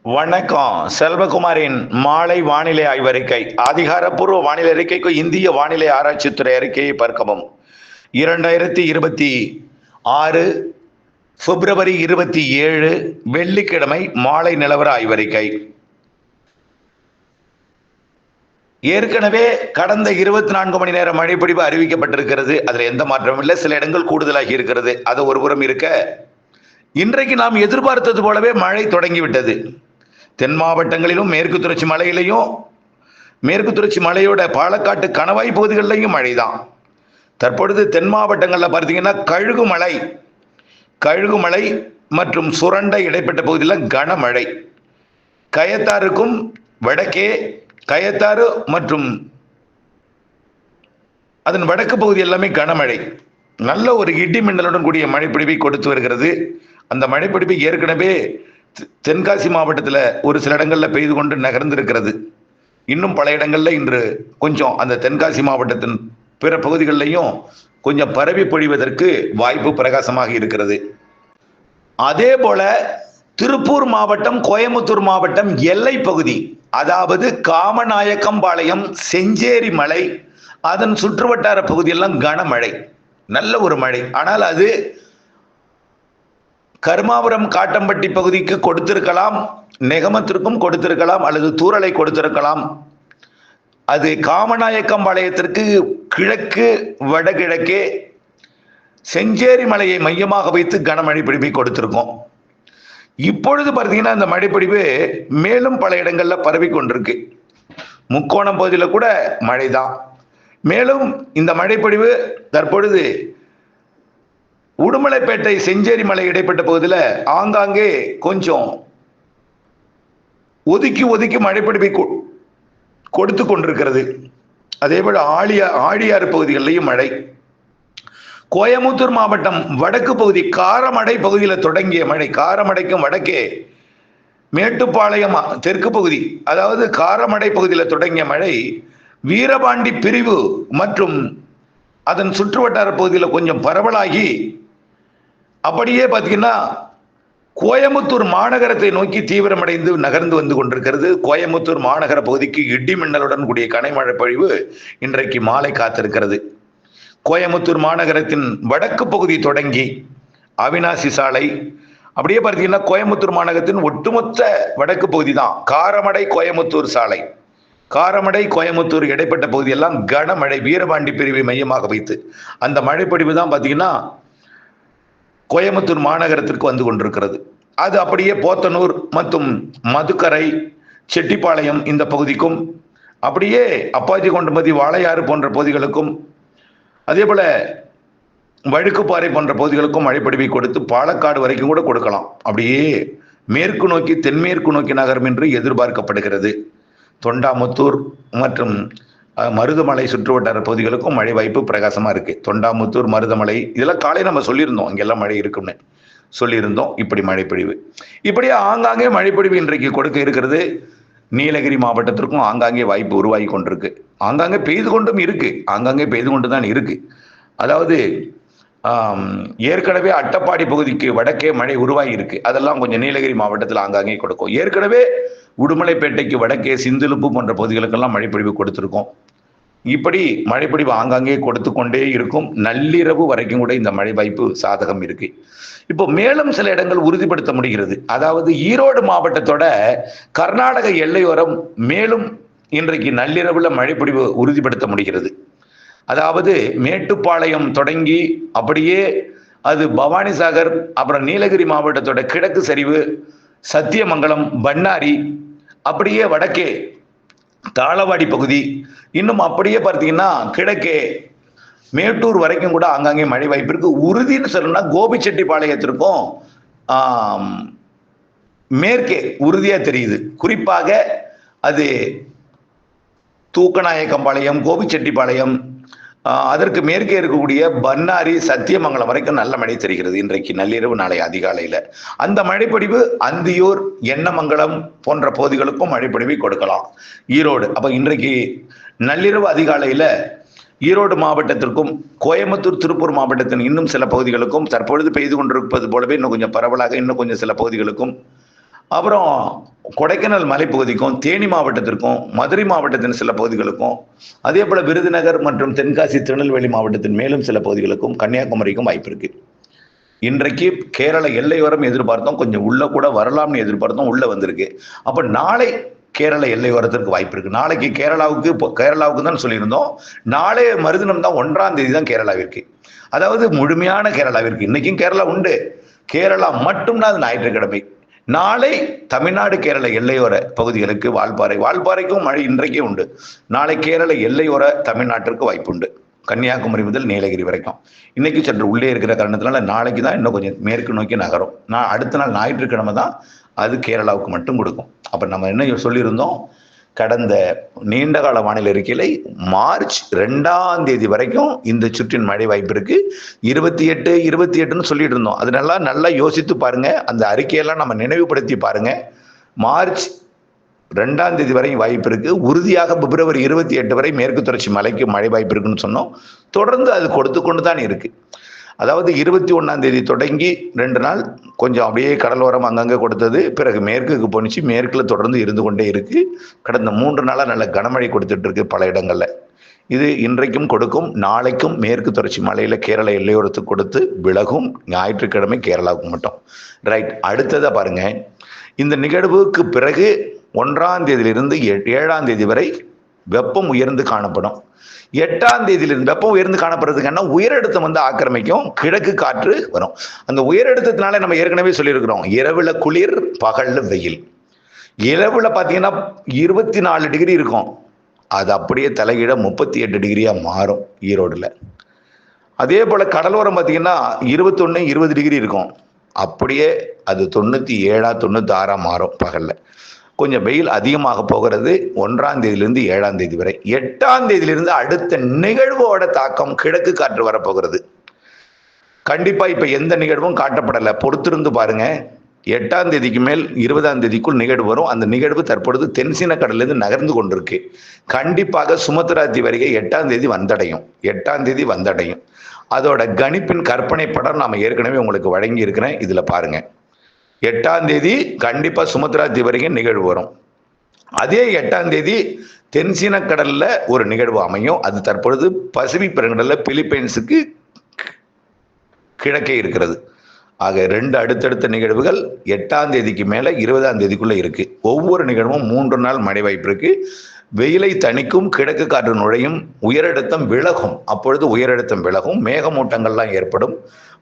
வணக்கம். செல்வகுமாரின் மாலை வானிலை ஆய்வறிக்கை. அதிகாரப்பூர்வ வானிலை அறிக்கைக்கு இந்திய வானிலை ஆராய்ச்சித்துறை அறிக்கையை பார்க்கவும். 2026 பிப்ரவரி 27 வெள்ளிக்கிழமை மாலை நிலவர ஆய்வறிக்கை. ஏற்கனவே கடந்த 24 மணி நேர மழைப்பொழிவு அறிவிக்கப்பட்டிருக்கிறது. அதுல எந்த மாற்றமும் இல்லை. சில இடங்கள் கூடுதலாகி இருக்கிறது. அது ஒருபுறம் இருக்க, இன்றைக்கு நாம் எதிர்பார்த்தது போலவே மழை தொடங்கிவிட்டது. தென் மாவட்டங்களிலும் மேற்கு தொடர்ச்சி மலையிலையும், மேற்கு தொடர்ச்சி மலையோட பாலக்காட்டு கணவாய் பகுதிகளிலையும் மழைதான். தற்பொழுது தென் மாவட்டங்களில் பார்த்தீங்கன்னா கழுகுமலை மற்றும் சுரண்டை இடைப்பட்ட பகுதியில் கனமழை. கயத்தாருக்கும் வடக்கே, கயத்தாறு மற்றும் அதன் வடக்கு பகுதி எல்லாமே கனமழை. நல்ல ஒரு இடி மின்னலுடன் கூடிய மழைப்பிடிப்பை கொடுத்து வருகிறது. அந்த மழைப்பிடிப்பு ஏற்கனவே தென்காசி மாவட்டத்தில் ஒரு சில இடங்களில் பெய்து கொண்டு நகர்ந்திருக்கிறது. இன்னும் பல இடங்களில் இன்று கொஞ்சம் அந்த தென்காசி மாவட்டத்தின் பிற பகுதிகளிலையும் கொஞ்சம் பரவி பொழிவதற்கு வாய்ப்பு பிரகாசமாக இருக்கிறது. அதே போல திருப்பூர் மாவட்டம், கோயம்புத்தூர் மாவட்டம் எல்லை பகுதி, அதாவது காமநாயக்கம்பாளையம், செஞ்சேரி மலை, அதன் சுற்றுவட்டார பகுதியெல்லாம் கனமழை, நல்ல ஒரு மழை. ஆனால் அது கருமாபுரம் காட்டம்பட்டி பகுதிக்கு கொடுத்திருக்கலாம், நெகமத்திற்கும் கொடுத்திருக்கலாம், அல்லது தூரலை கொடுத்திருக்கலாம். அது காமநாயக்கம்பாளையத்திற்கு கிழக்கு வடகிழக்கே செஞ்சேரி மலையை மையமாக வைத்து கனமழை பிடிப்பை கொடுத்திருக்கோம். இப்பொழுது பார்த்தீங்கன்னா இந்த மழைப்பிடிவு மேலும் பல இடங்கள்ல பரவி கொண்டிருக்கு. முக்கோணம் பகுதியில் கூட மழைதான். மேலும் இந்த மழைப்பிடிவு தற்பொழுது உடுமலைப்பேட்டை, செஞ்சேரி மலை இடைப்பட்ட பகுதியில் ஆங்காங்கே கொஞ்சம் ஒதுக்கி ஒதுக்கி மழைப்பிடிப்பை கொடுத்து கொண்டிருக்கிறது. அதே போல ஆழியாறு பகுதிகளிலையும் மழை. கோயம்புத்தூர் மாவட்டம் வடக்கு பகுதி காரமடை பகுதியில் தொடங்கிய மழை, காரமடைக்கும் வடக்கே மேட்டுப்பாளையம் தெற்கு பகுதி, அதாவது காரமடை பகுதியில் தொடங்கிய மழை வீரபாண்டி பிரிவு மற்றும் அதன் சுற்றுவட்டார பகுதியில் கொஞ்சம் பரவலாகி அப்படியே பார்த்தீங்கன்னா கோயம்புத்தூர் மாநகரத்தை நோக்கி தீவிரமடைந்து நகர்ந்து வந்து கொண்டிருக்கிறது. கோயம்புத்தூர் மாநகர பகுதிக்கு இடி மின்னலுடன் கூடிய கனைமழை பொழிவு இன்றைக்கு மாலை காத்திருக்கிறது. கோயம்புத்தூர் மாநகரத்தின் வடக்கு பகுதி தொடங்கி அவினாசி சாலை, அப்படியே பார்த்தீங்கன்னா கோயம்புத்தூர் மாநகரத்தின் ஒட்டுமொத்த வடக்கு பகுதி தான் காரமடை கோயம்புத்தூர் சாலை, காரமடை கோயம்புத்தூர் இடைப்பட்ட பகுதியெல்லாம் கனமழை, வீரபாண்டி பிரிவை மையமாக வைத்து அந்த மழைப்பொழிவு தான் பார்த்தீங்கன்னா கோயம்புத்தூர் மாநகரத்திற்கு வந்து கொண்டிருக்கிறது. அது அப்படியே போத்தனூர் மற்றும் மதுக்கரை, செட்டிப்பாளையம் இந்த பகுதிக்கும், அப்படியே அப்பாச்சி கொண்டமதி, வாளையாறு போன்ற பகுதிகளுக்கும், அதே போல வழுக்குப்பாறை போன்ற பகுதிகளுக்கும் மழைப்பொழிவை கொடுத்து பாலக்காடு வரைக்கும் கூட கொடுக்கலாம். அப்படியே மேற்கு நோக்கி தென்மேற்கு நோக்கி நகரும் என்று எதிர்பார்க்கப்படுகிறது. தொண்டாமுத்தூர் மற்றும் மருதமலை சுற்றுவட்டார பகுதிகளுக்கும் மழை வாய்ப்பு பிரகாசமா இருக்கு. தொண்டாமுத்தூர், மருதமலை இதெல்லாம் காலையில் நம்ம சொல்லியிருந்தோம், இங்கெல்லாம் மழை இருக்குன்னு சொல்லியிருந்தோம். இப்படி மழைப்பொழிவு, இப்படியே ஆங்காங்கே மழைப்பொழிவு இன்றைக்கு கொடுக்க இருக்கிறது. நீலகிரி மாவட்டத்திற்கும் ஆங்காங்கே வாய்ப்பு உருவாகி கொண்டிருக்கு. ஆங்காங்கே பெய்து கொண்டும் இருக்கு, ஆங்காங்கே பெய்து கொண்டு தான் இருக்கு. அதாவது ஏற்கனவே அட்டப்பாடி பகுதிக்கு வடக்கே மழை உருவாகி இருக்கு. அதெல்லாம் கொஞ்சம் நீலகிரி மாவட்டத்தில் ஆங்காங்கே கொடுக்கும். ஏற்கனவே உடுமலைப்பேட்டைக்கு வடக்கே சிந்துலுப்பு போன்ற பகுதிகளுக்கெல்லாம் மழைப்பொழிவு கொடுத்திருக்கோம். இப்படி மழைப்பொழிவு ஆங்காங்கே கொடுத்து கொண்டே இருக்கும். நள்ளிரவு வரைக்கும் கூட இந்த மழை வாய்ப்பு சாதகம் இருக்கு. இப்போ மேலும் சில இடங்கள் உறுதிப்படுத்த முடிகிறது. அதாவது ஈரோடு மாவட்டத்தோட கர்நாடக எல்லையோரம் மேலும் இன்றைக்கு நள்ளிரவுல மழைப்பொழிவு உறுதிப்படுத்த முடிகிறது. அதாவது மேட்டுப்பாளையம் தொடங்கி அப்படியே அது பவானிசாகர், அப்புறம் நீலகிரி மாவட்டத்தோட கிழக்கு சரிவு, சத்தியமங்கலம், பண்ணாரி, அப்படியே வடக்கே தாளவாடி பகுதி, இன்னும் அப்படியே பார்த்தீங்கன்னா கிழக்கே மேட்டூர் வரைக்கும் கூட ஆங்காங்கே மழை வாய்ப்பு இருக்கு. உறுதின்னு சொல்லணும்னா கோபிச்செட்டிப்பாளையத்திற்கும் மேற்கே உறுதியா தெரியுது. குறிப்பாக அது தூக்கநாயக்கம்பாளையம், கோபிச்செட்டிப்பாளையம், அதற்கு மேற்கே இருக்கக்கூடிய பண்ணாரி, சத்தியமங்கலம் வரைக்கும் நல்ல மழை தெரிகிறது இன்றைக்கு நள்ளிரவு, நாளை அதிகாலையில. அந்த மழைப்பொழிவு அந்தியூர், எண்ணமங்கலம் போன்ற பகுதிகளுக்கும் மழைப்பொழிவை கொடுக்கலாம் ஈரோடு. அப்ப இன்றைக்கு நள்ளிரவு அதிகாலையில ஈரோடு மாவட்டத்திற்கும் கோயம்புத்தூர், திருப்பூர் மாவட்டத்தின் இன்னும் சில பகுதிகளுக்கும் தற்பொழுது பெய்து கொண்டிருப்பது போலவே இன்னும் கொஞ்சம் பரவலாக இன்னும் கொஞ்சம் சில பகுதிகளுக்கும் அப்புறம் கொடைக்கானல் மலைப்பகுதிக்கும், தேனி மாவட்டத்திற்கும், மதுரை மாவட்டத்தின் சில பகுதிகளுக்கும், அதே போல விருதுநகர் மற்றும் தென்காசி, திருநெல்வேலி மாவட்டத்தின் மேலும் சில பகுதிகளுக்கும், கன்னியாகுமரிக்கும் வாய்ப்பு இருக்கு. இன்றைக்கு கேரள எல்லையோரம் எதிர்பார்த்தோம், கொஞ்சம் உள்ள கூட வரலாம்னு எதிர்பார்த்தோம், உள்ள வந்திருக்கு. அப்ப நாளை கேரள எல்லையோரத்திற்கு வாய்ப்பு இருக்கு. நாளைக்கு கேரளாவுக்கு தான் சொல்லியிருந்தோம். நாளை மறுதினம் தான் 1ஆம் தேதி தான் கேரளாவிற்கு. அதாவது முழுமையான கேரளாவிற்கு. இன்னைக்கும் கேரளா உண்டு. கேரளா மட்டும்தான் அது ஞாயிற்றுக்கிழமை. நாளை தமிழ்நாடு கேரள எல்லையோர பகுதிகளுக்கு வால்பாறைக்கும் மழை இன்றைக்கே உண்டு. நாளை கேரள எல்லையோர தமிழ்நாட்டிற்கு வாய்ப்பு உண்டு. கன்னியாகுமரி முதல் நீலகிரி வரைக்கும். இன்னைக்கு சற்று உள்ளே இருக்கிற காரணத்தினால நாளைக்கு தான் இன்னும் கொஞ்சம் மேற்கு நோக்கி நகரும். அடுத்த நாள் ஞாயிற்றுக்கிழமை தான் அது கேரளாவுக்கு மட்டும் கொடுக்கும். அப்ப நம்ம என்ன சொல்லியிருந்தோம், கடந்த நீண்டகால வானிலை அறிக்கையில மார்ச் 2ஆம் தேதி வரைக்கும் இந்த சுற்றின் மழை வாய்ப்பு இருக்கு. 28 சொல்லிட்டு இருந்தோம். அது நல்லா யோசித்து பாருங்க. அந்த அறிக்கையெல்லாம் நம்ம நினைவுபடுத்தி பாருங்க. மார்ச் 2ஆம் தேதி வரை வாய்ப்பு இருக்கு. உறுதியாக பிப்ரவரி 28 வரை மேற்கு தொடர்ச்சி மலைக்கு மழை வாய்ப்பு இருக்குன்னு சொன்னோம். தொடர்ந்து அது கொடுத்து கொண்டு தான் இருக்கு. அதாவது 21ஆம் தேதி தொடங்கி 2 நாள் கொஞ்சம் அப்படியே கடலோரம் அங்கங்கே கொடுத்தது. பிறகு மேற்குக்கு போனிச்சு. மேற்குல தொடர்ந்து இருந்து கொண்டே இருக்கு. கடந்த 3 நாளா நல்ல கனமழை கொடுத்துட்டு இருக்கு பல இடங்கள்ல. இது இன்றைக்கும் கொடுக்கும். நாளைக்கும் மேற்கு தொடர்ச்சி மலையில கேரள எல்லையோரத்துக்கு கொடுத்து விலகும். ஞாயிற்றுக்கிழமை கேரளாவுக்கு மட்டும். ரைட். அடுத்ததா பாருங்க, இந்த நிகழ்வுக்கு பிறகு 1ஆம் தேதியிலிருந்து 7ஆம் தேதி வரை வெப்பம் உயர்ந்து காணப்படும். 8ஆம் தேதியிலிருந்து வெப்பம் உயர்ந்து காணப்படுறதுக்கான உயரழுத்தம் ஆக்கிரமிக்கும். கிழக்கு காற்று வரும். அந்த உயரழுத்தத்தினால நம்ம ஏற்கனவே சொல்லியிருக்கிறோம், இரவுல குளிர், பகல்ல வெயில். இரவுல பாத்தீங்கன்னா 24 டிகிரி இருக்கும். அது அப்படியே தலைகீழ 38 டிகிரியா மாறும் ஈரோடுல. அதே போல கடலோரம் பாத்தீங்கன்னா 21, 20 டிகிரி இருக்கும். அப்படியே அது 97, 96 மாறும் பகல்ல. கொஞ்சம் வெயில் அதிகமாக போகிறது 1ஆம் தேதியிலிருந்து 7ஆம் தேதி வரை. 8ஆம் தேதியிலிருந்து அடுத்த நிகழ்வோட தாக்கம் கிழக்கு காற்று வரப்போகிறது. கண்டிப்பா இப்ப எந்த நிகழ்வும் காட்டப்படலை, பொறுத்திருந்து பாருங்க. 8ஆம் தேதிக்கு மேல் 20ஆம் தேதிக்குள் நிகழ்வு வரும். அந்த நிகழ்வு தற்பொழுது தென்சீன கடலிலிருந்து நகர்ந்து கொண்டிருக்கு. கண்டிப்பாக சுமத்ரா தீவு வருகை 8ஆம் தேதி வந்தடையும். 8ஆம் தேதி வந்தடையும். அதோட கணிப்பின் கற்பனை படம் நாம ஏற்கனவே உங்களுக்கு வழங்கி இருக்கிறேன். இதுல பாருங்க. 8ஆம் தேதி கண்டிப்பா சுமத்ரா தீவு வருகை நிகழ்வு வரும். அதே 8ஆம் தேதி தென்சீன கடல்ல ஒரு நிகழ்வு அமையும். அது தற்பொழுது பசிபிக் பெருங்கடல்ல பிலிப்பைன்ஸுக்கு கிழக்கே இருக்கிறது. ஆக 2 அடுத்தடுத்த நிகழ்வுகள் 8ஆம் தேதிக்கு மேல 20ஆம் தேதிக்குள்ள இருக்கு. ஒவ்வொரு நிகழ்வும் 3 நாள் மழை வாய்ப்பு இருக்கு. வெயிலை தணிக்கும், கிழக்கு காற்று நுழையும், உயரழுத்தம் விலகும். அப்பொழுது உயரழுத்தம் விலகும், மேகமூட்டங்கள்லாம் ஏற்படும்,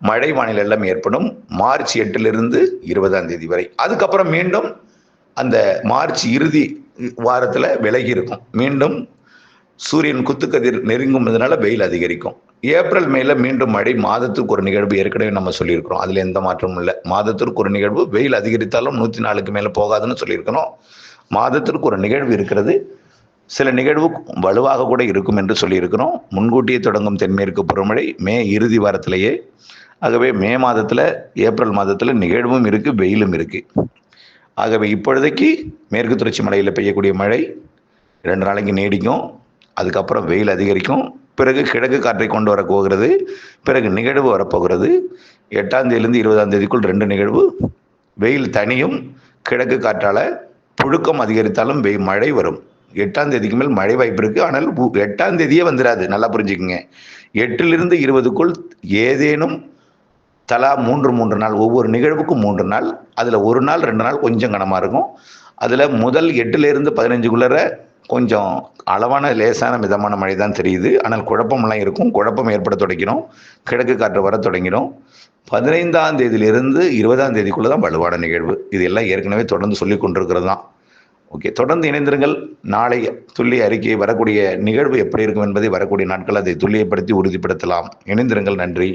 மழை வானிலை எல்லாம் ஏற்படும். மார்ச் 8லிருந்து 20ஆம் தேதி வரை. அதுக்கப்புறம் மீண்டும் அந்த மார்ச் இறுதி வாரத்துல விலகி இருக்கும். மீண்டும் சூரியன் குத்துக்கதிர் நெருங்கும்னால வெயில் அதிகரிக்கும். ஏப்ரல் மேல மீண்டும் மழை. மாதத்திற்கு ஒரு நிகழ்வு ஏற்கனவே நம்ம சொல்லியிருக்கிறோம். அதுல எந்த மாற்றமும் இல்லை. மாதத்திற்கு ஒரு நிகழ்வு. வெயில் அதிகரித்தாலும் 104க்கு மேல போகாதுன்னு சொல்லியிருக்கிறோம். மாதத்திற்கு ஒரு நிகழ்வு இருக்கிறது. சில நிகழ்வு வலுவாக கூட இருக்கும் என்று சொல்லியிருக்கிறோம். முன்கூட்டியே தொடங்கும் தென்மேற்கு பருவமழை மே இறுதி வாரத்திலேயே. ஆகவே மே மாதத்துல, ஏப்ரல் மாதத்துல நிகழ்வும் இருக்கு, வெயிலும் இருக்கு. ஆகவே இப்பொழுதைக்கு மேற்கு தொடர்ச்சி மலையில் பெய்யக்கூடிய மழை 2 நாளைக்கு நீடிக்கும். அதுக்கப்புறம் வெயில் அதிகரிக்கும். பிறகு கிழக்கு காற்றை கொண்டு வர போகிறது. பிறகு நிகழ்வு வரப்போகிறது. 8ஆம் தேதியிலிருந்து 20ஆம் தேதிக்குள் 2 நிகழ்வு. வெயில் தனியும், கிழக்கு காற்றால புழுக்கம் அதிகரித்தாலும் மழை வரும். 8ஆம் தேதிக்கு மேல் மழை வாய்ப்பு இருக்கு. ஆனால் 8ஆம் தேதியே வந்துடாது. நல்லா புரிஞ்சுக்குங்க. 8லிருந்து 20க்குள் ஏதேனும் தலா 3 நாள், ஒவ்வொரு நிகழ்வுக்கும் 3 நாள். அதுல 1 நாள் 2 நாள் கொஞ்சம் கனமா இருக்கும். அதுல முதல் 8லிருந்து 15க்குள்ளர கொஞ்சம் அளவான லேசான மிதமான மழை தான் தெரியுது. ஆனால் குழப்பமெல்லாம் இருக்கும். குழப்பம் ஏற்பட தொடங்கிடும். கிழக்கு காற்று வர தொடங்கிடும். 15ஆம் தேதியிலிருந்து 20ஆம் தேதிக்குள்ள தான் வலுவான நிகழ்வு. இது எல்லாம் ஏற்கனவே தொடர்ந்து சொல்லி கொண்டிருக்கிறது தான். ஓகே, தொடர்ந்து இணைந்திருங்கள். நாளை துல்லிய அறிக்கை, வரக்கூடிய நிகழ்வு எப்படி இருக்கும் என்பதை வரக்கூடிய நாட்கள் அதை துல்லியப்படுத்தி உறுதிப்படுத்தலாம். இணைந்திருங்கள். நன்றி.